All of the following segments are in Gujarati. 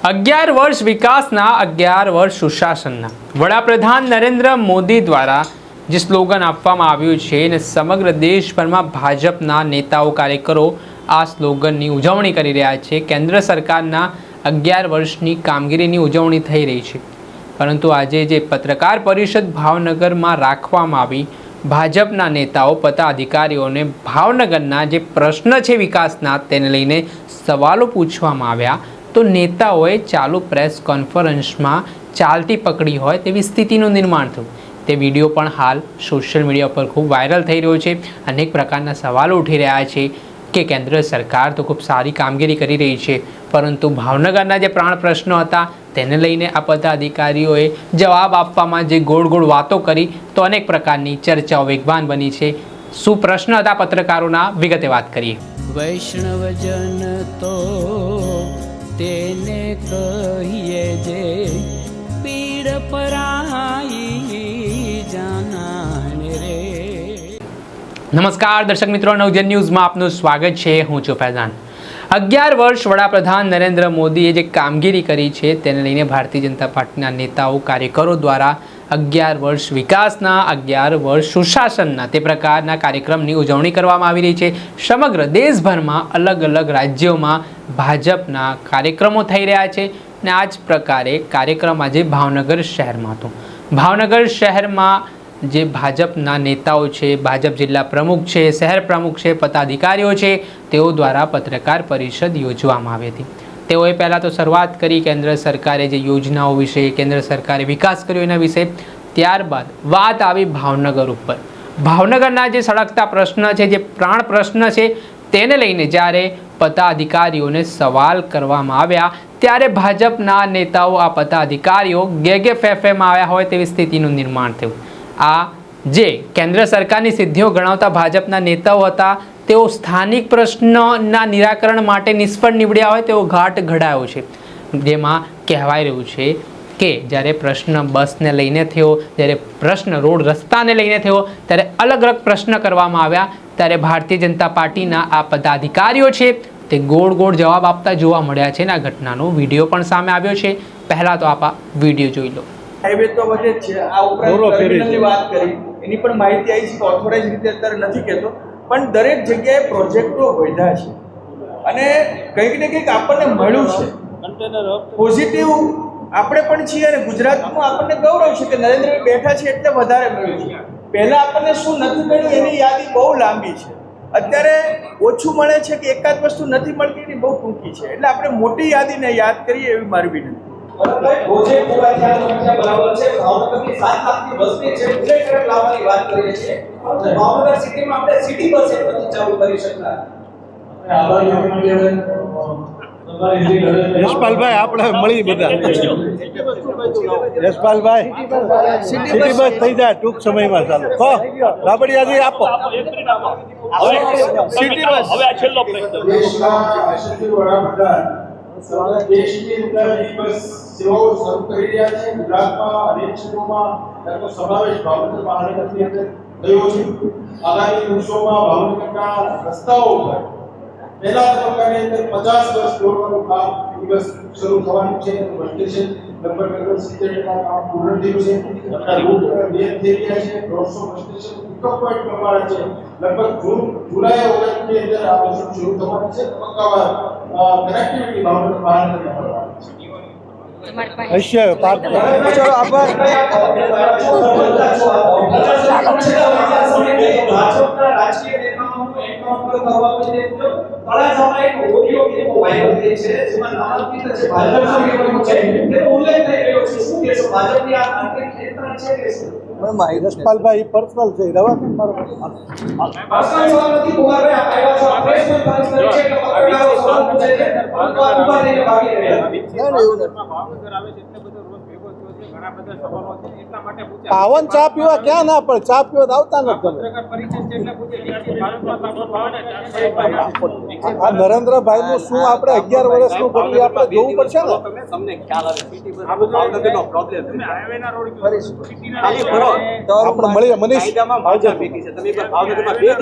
11 વર્ષ વિકાસના 11 વર્ષ સુશાસનના વડાપ્રધાન નરેન્દ્ર મોદી દ્વારા જે સ્લોગન આપવામાં આવ્યું છે અને સમગ્ર દેશભરમાં ભાજપના નેતાઓ કાર્યકરો આ સ્લોગનની ઉજવણી કરી રહ્યા છે। કેન્દ્ર સરકારના 11 વર્ષની કામગીરીની ઉજવણી થઈ રહી છે, પરંતુ આજે જે પત્રકાર પરિષદ ભાવનગરમાં રાખવામાં આવી, ભાજપના નેતાઓ પદાધિકારીઓને ભાવનગરના જે પ્રશ્ન છે વિકાસના તેને લઈને સવાલો પૂછવામાં આવ્યા તો નેતાઓએ ચાલુ પ્રેસ કોન્ફરન્સમાં ચાલતી પકડી હોય તેવી સ્થિતિનું નિર્માણ થયું। તે વિડીયો પણ હાલ સોશિયલ મીડિયા પર ખૂબ વાયરલ થઈ રહ્યો છે। અનેક પ્રકારના સવાલો ઉઠી રહ્યા છે કે કેન્દ્ર સરકાર તો ખૂબ સારી કામગીરી કરી રહી છે, પરંતુ ભાવનગરના જે પ્રાણ પ્રશ્નો હતા તેને લઈને આ પદાધિકારીઓએ જવાબ આપવામાં જે ગોળ ગોળ વાતો કરી તો અનેક પ્રકારની ચર્ચાઓ વેગવાન બની છે। શું પ્રશ્ન હતા પત્રકારોના, વિગતે વાત કરીએ। વૈષ્ણવજન તો તેને કહીએ જે પીડ પરાઈ જાનાને રે। નમસ્કાર દર્શક મિત્રો, નવજન ન્યૂઝમાં આપનું સ્વાગત છે। હું છું ફૈઝાન। 11 વર્ષ વડાપ્રધાન નરેન્દ્ર મોદીએ જે કામગીરી કરી છે તેને લઈને ભારતીય જનતા પાર્ટીના નેતાઓ કાર્યકરો દ્વારા 11 વર્ષ વિકાસના 11 વર્ષ સુશાસનના તે પ્રકારના કાર્યક્રમની ઉજવણી કરવામાં આવી રહી છે। સમગ્ર દેશભરમાં અલગ અલગ રાજ્યોમાં ભાજપના કાર્યક્રમો થઈ રહ્યા છે અને આ જ પ્રકારે કાર્યક્રમ આજે ભાવનગર શહેરમાં હતો। ભાવનગર શહેરમાં જે ભાજપના નેતાઓ છે, ભાજપ જિલ્લા પ્રમુખ છે, શહેર પ્રમુખ છે, પદાધિકારીઓ છે, તેઓ દ્વારા પત્રકાર પરિષદ યોજવામાં આવી હતી। તેઓએ પહેલાં તો શરૂઆત કરી કેન્દ્ર સરકારે જે યોજનાઓ વિશે, કેન્દ્ર સરકારે વિકાસ કર્યો એના વિશે। ત્યારબાદ વાત આવી ભાવનગર ઉપર। ભાવનગરના જે સળગતા પ્રશ્ન છે, જે પ્રાણ પ્રશ્ન છે તેને લઈને જ્યારે પદાધિકારીઓને સવાલ કરવામાં આવ્યા ત્યારે ભાજપના નેતાઓ, આ પદાધિકારીઓ ગેગે ફેફેમાં આવ્યા હોય તેવી સ્થિતિનું નિર્માણ થયું। આ જે કેન્દ્ર સરકારની સિદ્ધિઓ ગણાવતા ભાજપના નેતાઓ હતા તેઓ સ્થાનિક પ્રશ્નોના નિરાકરણ માટે નિષ્ફળ નીવડ્યા હોય તેવો ઘાટ ઘડાયો છે, જેમાં કહેવાય રહ્યું છે કે જ્યારે પ્રશ્ન બસને લઈને થયો, જ્યારે પ્રશ્ન રોડ રસ્તાને લઈને થયો ત્યારે અલગ અલગ પ્રશ્ન કરવામાં આવ્યા ત્યારે ભારતીય જનતા પાર્ટીના આ પદાધિકારીઓ છે તે ગોળ ગોળ જવાબ આપતા જોવા મળ્યા છે અને આ ઘટનાનો વિડીયો પણ સામે આવ્યો છે। પહેલાં તો આપ આ વિડીયો જોઈ લો। હાઈવે તો વધે જ છે, આ ઉપરાંત ટર્મિનલની વાત કરી એની પણ માહિતી આવી છે કે ઓથોરાઇઝ રીતે અત્યારે નથી કહેતો, પણ દરેક જગ્યાએ પ્રોજેક્ટો વધ્યા છે અને કંઈક ને કંઈક આપણને મળ્યું છે પોઝિટિવ। આપણે પણ છીએ અને ગુજરાતમાં આપણને ગૌરવ છે કે નરેન્દ્રભાઈ બેઠા છે એટલે વધારે મળ્યું છે। પહેલાં આપણને શું નથી મળ્યું એની યાદી બહુ લાંબી છે, અત્યારે ઓછું મળે છે કે એકાદ વસ્તુ નથી મળતી એની બહુ ટૂંકી છે, એટલે આપણે મોટી યાદીને યાદ કરીએ એવી મારી વિનંતી। પ્રોજેક્ટ પૂરા થયા બરાબર છે। ભાવનગરની 7 લાખની બસની છે બુલેટ ટ્રેન લાવવાની વાત કરીએ છીએ, ભાવનગર સિટીમાં આપણે સિટી બસ એક નથી ચાલુ કરી શકતા। યશપાલભાઈ આપણે મળી બધા। યશપાલભાઈ સિટી બસ થઈ જાય ટૂંક સમયમાં ચાલુ। કહો રાબડિયાજી આપો સિટી બસ। હવે આ છેલ્લો પ્રશ્ન। દેશની અંદર બસ સેવાઓ શરૂ કરી રહ્યા છે। ગુજરાતમાં અનેક ક્ષેત્રોમાં તેનો સમાવેશ ભાવનગર મહાનગરની અંદર થયો છે। આગામી દિવસોમાં ભાવનગરના રસ્તાઓ ઉપર પહેલા તબક્કાની અંદર 50 બસ દોડવાનું કામ દિવસ શરૂ થવાનું છે। બસ સ્ટેશન લગભગ 70% કામ પૂર્ણ થયું છે। રૂટ બે થઈ ગયા છે। 150 બસ સ્ટેશન પિકઅપ પોઈન્ટ પ્રમાણે છે। લગભગ જુલાઈ ઓગસ્ટની અંદર આ બસ શરૂ થવાની છે। તબક્કાવાર કનેક્ટિવિટી ભાવનગર મહાનગરમાં કરવાની છે। અવશ્ય પાર્ક ચલો આભાર। ભાજપના રાજકીય નેતાઓનું એન્કાઉન્ટર કરવામાં જે તળાજામાં એક ઓડિયો ક્લિપ વાયરલ થઈ છે જેમાં નામાંકિત જે ભાજપના નેતાઓ છે તેનો ઉલ્લેખ થઈ રહ્યો છે। શું કહેશો, ભાજપની આ આંતરિક ખેતરા છે કે શું? યશપાલભાઈ પર્સનલ છે, રવા મારો પર્સનલ સવાલ નથી ભોગાભાઈ, આવ્યા છો પ્રેસ કોન્ફરન્સ કરી છે કે પત્રકારો સવાલ પૂછે છે પરંતુ આ ઉભા રહીને ભાગી રહ્યા છે। પાવન ચા પીવા ક્યાં ના પડે, ચા પીવા આવતા નથી તમે। આ નરેન્દ્રભાઈ નું શું આપણે 11 વર્ષનું કર્યું આપણે જોવું પડશે ને। આપણે મળીએ મનીષ ભાવનગરમાં 2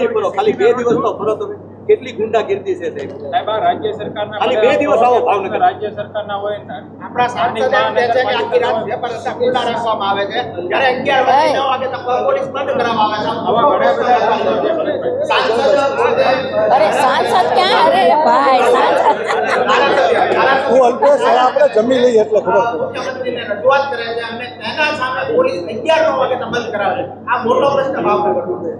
દિવસ તો ફરો તમે। કેટલી ગુંડાગીર્દી છે સાહેબ. સાહેબ આ રાજ્ય સરકારના ખાલી 2 દિવસ આવો ભાવનગર. રાજ્ય સરકારના હોય ને આપણા સાંસદ એમ કહે છે કે આખી રાત વેપાર રસ્તા ખુલ્લા રાખવામાં આવે છે જ્યારે 11 વાગે 9 વાગે તો પોલીસ બંધ કરવામાં આવે છે. આવા ઘણા બધા સાંસદ અરે સાંસદ ક્યાં? અરે ભાઈ સાંસદ હું અલ્પેશ હવે આપણે જમી લઈએ એટલે ખબર પડે. મુખ્યમંત્રીને રજૂઆત કરે છે અને તેના સામે પોલીસ 11 વાગે તો બંધ કરાવે છે. આ મોટો પ્રશ્ન ભાવનગરનો છે.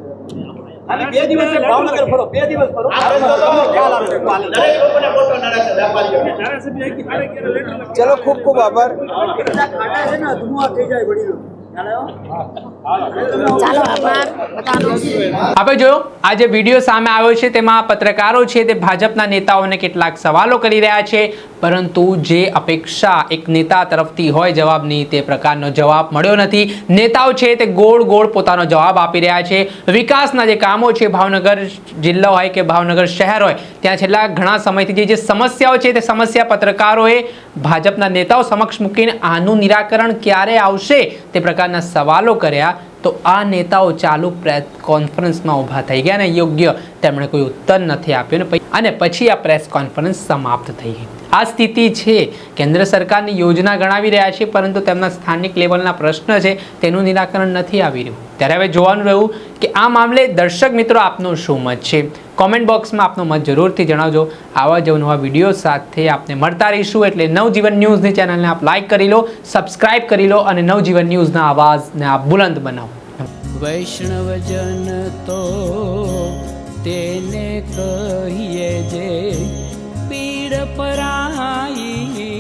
ખાલી 2 દિવસ છે, ભાવનગર ફરો, 2 દિવસ ફરો. આ પ્રશ્ન તો ખ્યાલ આવે છે. દરેક લોકોને મોટો નડે છે વેપારીઓને. ચલો ખૂબ ખૂબ આભાર. ચાલો આભાર બધાનો. આપણે જોયો આ જે વિડીયો સામે આવ્યો છે તેમાં પત્રકારો છે તે ભાજપના નેતાઓને કેટલાક સવાલો કરી રહ્યા છે, પરંતુ જે અપેક્ષા એક નેતા તરફથી હોય જવાબની તે પ્રકારનો જવાબ મળ્યો નથી. નેતાઓ છે તે ગોળ ગોળ પોતાનો જવાબ આપી રહ્યા છે. વિકાસના જે કામો છે ભાવનગર જિલ્લો હોય કે ભાવનગર શહેર હોય ત્યાં છેલ્લા ઘણા સમયથી જે સમસ્યાઓ છે તે સમસ્યા પત્રકારોએ ભાજપના નેતાઓ સમક્ષ મૂકીને આનું નિરાકરણ ક્યારે આવશે તે પ્રકારના સવાલો કર્યા, તો આ નેતાઓ ચાલુ પ્રેસ કોન્ફરન્સમાં ઊભા થઈ ગયા અને યોગ્ય તેમણે કોઈ ઉત્તર નથી આપ્યો અને પછી આ પ્રેસ કોન્ફરન્સ સમાપ્ત થઈ ગઈ. આ સ્થિતિ છે. કેન્દ્ર સરકારની યોજના ગણાવી રહ્યા છે, પરંતુ તેમના સ્થાનિક લેવલના પ્રશ્ન છે તેનું નિરાકરણ નથી આવી રહ્યું. ત્યારે હવે જોવાનું રહ્યું કે આ મામલે દર્શક મિત્રો આપનો શું મત છે. કોમેન્ટ બોક્સમાં આપનો મત જરૂરથી જણાવજો. આવા જ નવા વિડીયો સાથે આપને મળતા રહીશું. એટલે નવજીવન ન્યૂઝની ચેનલને આપ લાઈક કરી લો, સબસ્ક્રાઇબ કરી લો અને નવજીવન ન્યૂઝના અવાજને આપ બુલંદ બનાવો. વૈષ્ણવજન તો તેને કહીએ જે પીડ પરાઈ